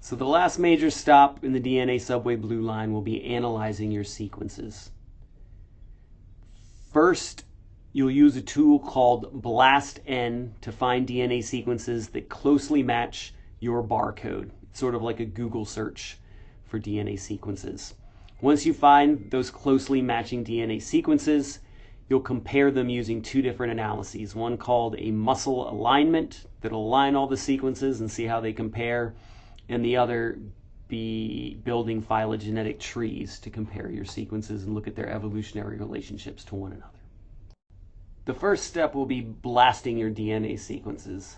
So the last major stop in the DNA subway blue line will be analyzing your sequences. First, you'll use a tool called BLASTn to find DNA sequences that closely match your barcode. It's sort of like a Google search for DNA sequences. Once you find those closely matching DNA sequences, you'll compare them using two different analyses. One called a muscle alignment that'll align all the sequences and see how they compare, and the other be building phylogenetic trees to compare your sequences and look at their evolutionary relationships to one another. The first step will be blasting your DNA sequences.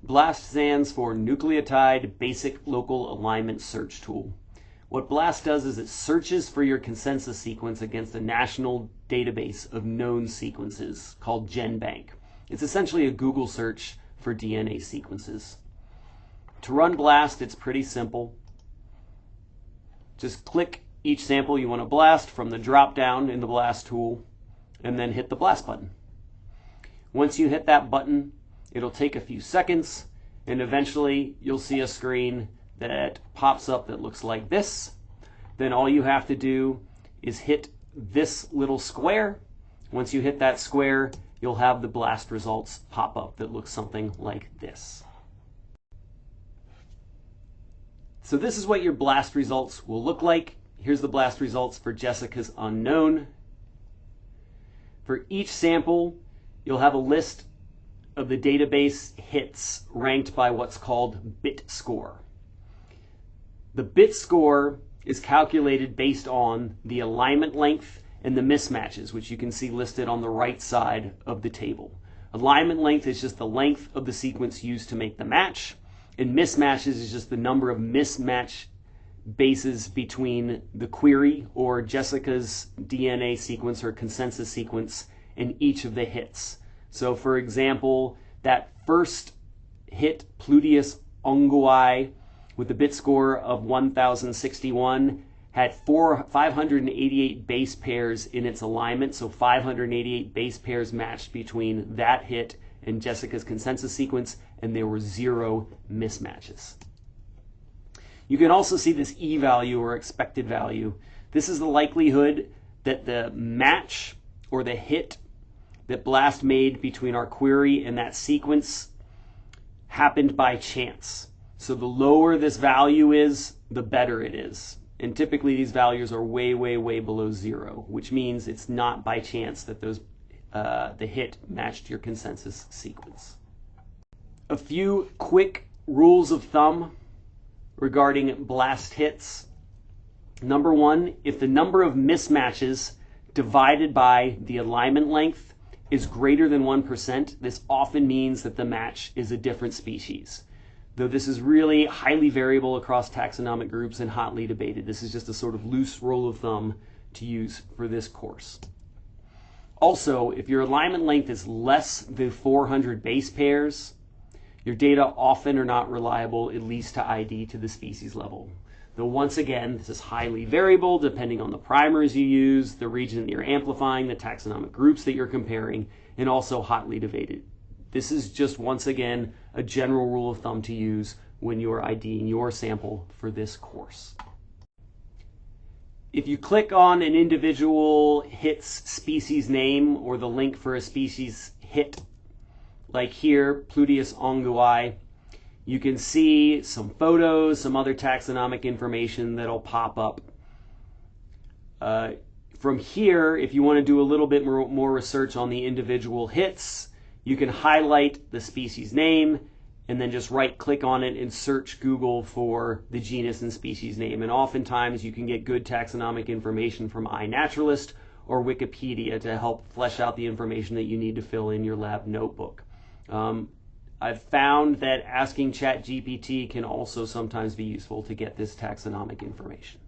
BLAST stands for Nucleotide Basic Local Alignment Search Tool. What BLAST does is it searches for your consensus sequence against a national database of known sequences called GenBank. It's essentially a Google search for DNA sequences. To run BLAST, it's pretty simple. Just click each sample you want to blast from the drop-down in the BLAST tool, and then hit the BLAST button. Once you hit that button, it'll take a few seconds, and eventually you'll see a screen that pops up that looks like this. Then all you have to do is hit this little square. Once you hit that square, you'll have the BLAST results pop up that looks something like this. So this is what your BLAST results will look like. Here's the BLAST results for Jessica's unknown. For each sample, you'll have a list of the database hits ranked by what's called bit score. The bit score is calculated based on the alignment length and the mismatches, which you can see listed on the right side of the table. Alignment length is just the length of the sequence used to make the match, and mismatches is just the number of mismatch bases between the query or Jessica's DNA sequence or consensus sequence and each of the hits. So for example, that first hit, Pluteus ongui, with the bit score of 1061, had 588 base pairs in its alignment, so 588 base pairs matched between that hit and Jessica's consensus sequence, and there were 0 mismatches. You can also see this E value or expected value. This is the likelihood that the match or the hit that BLAST made between our query and that sequence happened by chance. So the lower this value is, the better it is. And typically these values are way, way, way below 0, which means it's not by chance that the hit matched your consensus sequence. A few quick rules of thumb regarding BLAST hits. Number one, if the number of mismatches divided by the alignment length is greater than 1%, this often means that the match is a different species. Though this is really highly variable across taxonomic groups and hotly debated. This is just a sort of loose rule of thumb to use for this course. Also, if your alignment length is less than 400 base pairs, your data often are not reliable, at least to ID to the species level. Though once again, this is highly variable depending on the primers you use, the region that you're amplifying, the taxonomic groups that you're comparing, and also hotly debated. This is just, once again, a general rule of thumb to use when you're IDing your sample for this course. If you click on an individual hit's species name or the link for a species hit, like here, Pluteus ongui, you can see some photos, some other taxonomic information that'll pop up. From here, if you want to do a little bit more research on the individual hits, you can highlight the species name and then just right-click on it and search Google for the genus and species name. And oftentimes you can get good taxonomic information from iNaturalist or Wikipedia to help flesh out the information that you need to fill in your lab notebook. I've found that asking ChatGPT can also sometimes be useful to get this taxonomic information.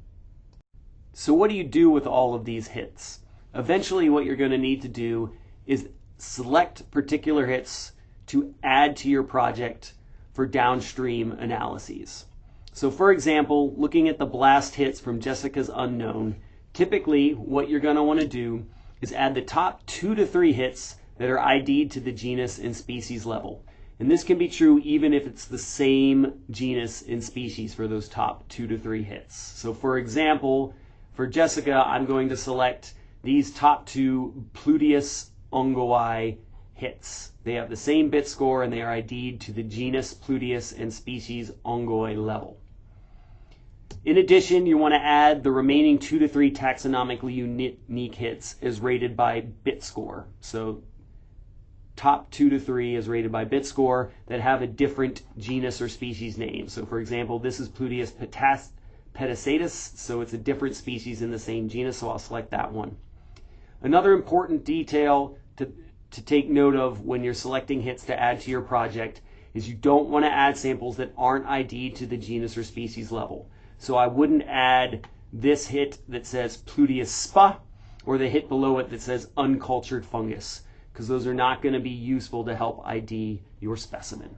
So what do you do with all of these hits? Eventually what you're going to need to do is select particular hits to add to your project for downstream analyses. So for example, looking at the BLAST hits from Jessica's unknown, typically what you're going to want to do is add the top 2 to 3 hits that are ID'd to the genus and species level. And this can be true even if it's the same genus and species for those top 2 to 3 hits. So for example, for Jessica, I'm going to select these top 2 Pluteus ongoi hits. They have the same bit score and they are ID'd to the genus Pluteus and species ongoi level. In addition, you want to add the remaining 2 to 3 taxonomically unique hits as rated by bit score. So top 2 to 3 is rated by bit score that have a different genus or species name. So for example, this is Pluteus petacetus, so it's a different species in the same genus, so I'll select that one. Another important detail to take note of when you're selecting hits to add to your project is you don't want to add samples that aren't ID'd to the genus or species level. So I wouldn't add this hit that says Pluteus spa or the hit below it that says uncultured fungus, because those are not going to be useful to help ID your specimen.